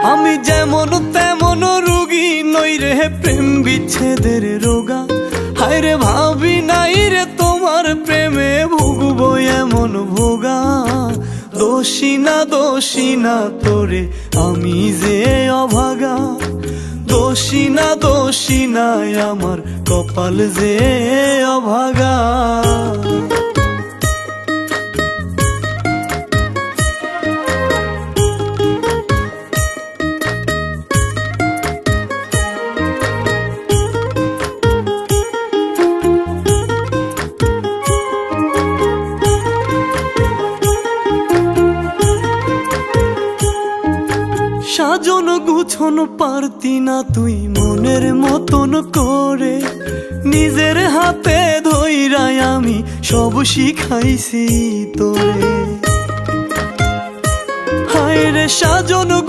আমি যেমন তেমন রোগী নই রে প্রেম বিচ্ছেদের রোগা। হায় রে ভাবি নাই রে তোমার প্রেমে ভুগবো এমন ভোগা। দোষী না তোরে আমি যে অভাগা। দোষী না আমার কপাল যে অভাগা। সাজন গুছন পারতি না তুই মনের মতন করে। নিজের হাতে ধইরাই আমি সব শিখাইছি তোরে। হায় রে সাজন